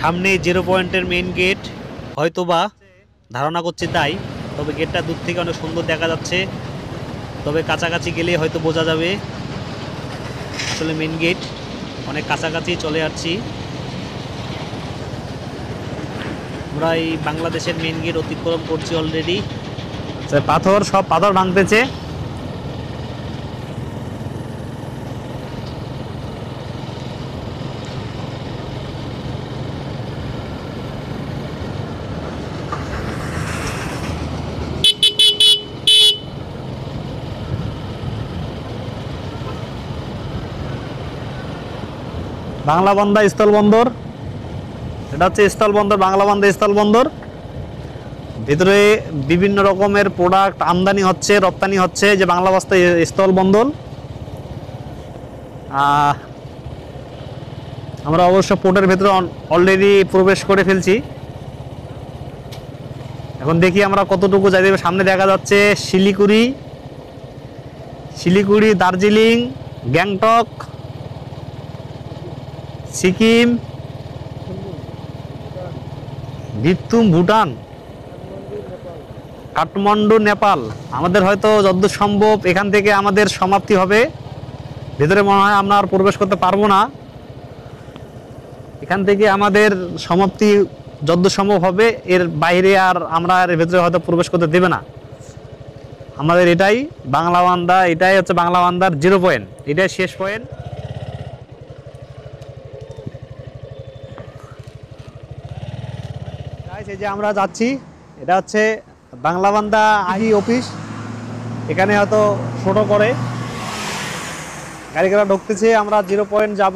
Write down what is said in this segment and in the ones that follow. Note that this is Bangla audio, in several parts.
সামনে 0 পয়েন্টের মেইন গেট, হয়তোবা ধারণা করছি তাই, তবে গেটটা দূর থেকে অনেক সুন্দর দেখা যাচ্ছে, তবে কাছাকাছি গেলে হয়তো বোঝা যাবে আসলে মেইন গেট। অনেক কাছাকাছি চলে আসছি আমরা, এই বাংলাদেশের মেইন গেট অতিক্রম করছি অলরেডি। পাথর, সব পাথর ভাঙতেছে। বাংলাবান্ধা স্থলবন্দর, এটা হচ্ছে স্থলবন্দর, বাংলাবান্ধা স্থলবন্দর। ভিতরে বিভিন্ন রকমের প্রোডাক্ট আমদানি হচ্ছে, রপ্তানি হচ্ছে, যে বাংলাবান্ধা স্থলবন্দর। আমরা অবশ্য পোর্টের ভেতরে অলরেডি প্রবেশ করে ফেলছি। এখন দেখি আমরা কতটুকু যাই দেবে। সামনে দেখা যাচ্ছে শিলিগুড়ি, দার্জিলিং, গ্যাংটক, সিকিম, বিতুম, ভুটান, কাঠমান্ডু, নেপাল। আমাদের হয়তো যতদূর সম্ভব এখান থেকে আমাদের সমাপ্তি হবে। ভেতরে মনে হয় আমরা আর প্রবেশ করতে পারবো না। এখান থেকে আমাদের সমাপ্তি যতদূর সম্ভব হবে, এর বাইরে আর আমরা এর ভেতরে হয়তো প্রবেশ করতে দেবে না আমাদের। এটাই বাংলাবান্ধা, এটাই হচ্ছে বাংলাবান্ধার 0 পয়েন্ট, এটাই শেষ পয়েন্ট। এই যে আমরা যাচ্ছি, এটা হচ্ছে বাংলাবান্ধা আই অফিস। এখানে হয়তো ছোট করে গাড়ি ঘোড়া ঢুকতেছে। আমরা 0 পয়েন্ট যাব।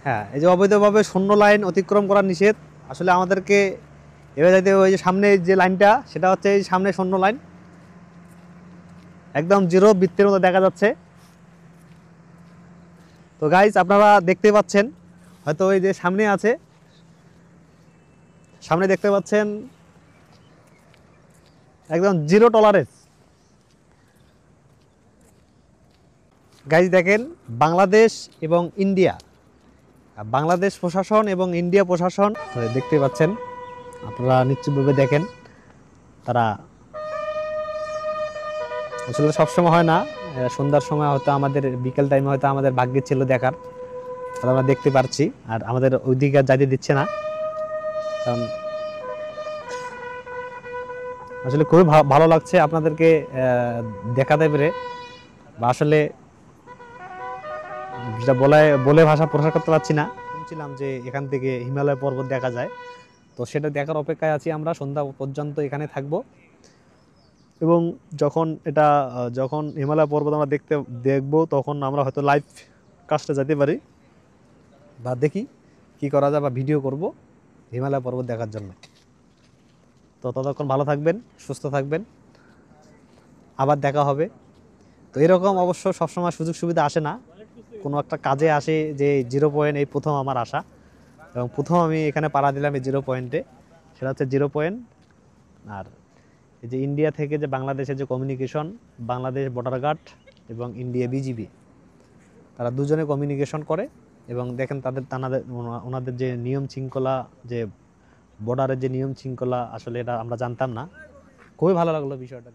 হ্যাঁ, এই যে অবৈধভাবে শূন্য লাইন অতিক্রম করা নিষেধ। আসলে আমাদেরকে এবার যাইতে, ওই যে সামনে যে লাইনটা, সেটা হচ্ছে এই সামনে শূন্য লাইন, একদম 0 বৃত্তের মতো দেখা যাচ্ছে। তো গাইজ, আপনারা দেখতে পাচ্ছেন হয়তো, ওই যে সামনে আছে, সামনে দেখতে পাচ্ছেন একদম 0 টলারেন্স। গাইজ দেখেন, বাংলাদেশ এবং ইন্ডিয়া, বাংলাদেশ প্রশাসন এবং ইন্ডিয়া প্রশাসন, দেখতে পাচ্ছেন আপনারা নিশ্চিতভাবে দেখেন, তারা আসলে সবসময় হয় না, সন্ধ্যার সময় হয়তো আমাদের, বিকেল টাইমে হয়তো আমাদের ভাগ্যে ছিল দেখার, তাহলে আমরা দেখতে পারছি। আর আমাদের ওইদিকে যাইতে দিচ্ছে না, কারণ আসলে খুবই ভালো লাগছে আপনাদেরকে দেখাতে পেরে, বা আসলে যেটা বলে ভাষা প্রকাশ করতে পারছি না। শুনছিলাম যে এখান থেকে হিমালয় পর্বত দেখা যায়, তো সেটা দেখার অপেক্ষায় আছি আমরা। সন্ধ্যা পর্যন্ত এখানে থাকবো, এবং যখন হিমালয় পর্বত আমরা দেখবো, তখন আমরা হয়তো লাইভ কাজটা যেতে পারি, বা দেখি কি করা যায়, বা ভিডিও করব হিমালয় পর্বত দেখার জন্য। তো ততক্ষণ ভালো থাকবেন, সুস্থ থাকবেন, আবার দেখা হবে। তো এরকম অবশ্য সবসময় সুযোগ সুবিধা আসে না, কোনো একটা কাজে আসে যে 0 পয়েন্ট, এই প্রথম আমার আসা, এবং প্রথম আমি এখানে পাড়া দিলাম এই 0 পয়েন্টে। সেটা হচ্ছে 0 পয়েন্ট। আর এই যে ইন্ডিয়া থেকে যে বাংলাদেশের যে কমিউনিকেশন, বাংলাদেশ বর্ডার গার্ড এবং ইন্ডিয়া বিজিবি, তারা দুজনে কমিউনিকেশন করে। এবং দেখেন ওনাদের যে নিয়ম শৃঙ্খলা, যে বর্ডারের যে নিয়ম শৃঙ্খলা, আসলে এটা আমরা জানতাম না। খুবই ভালো লাগলো বিষয়টা।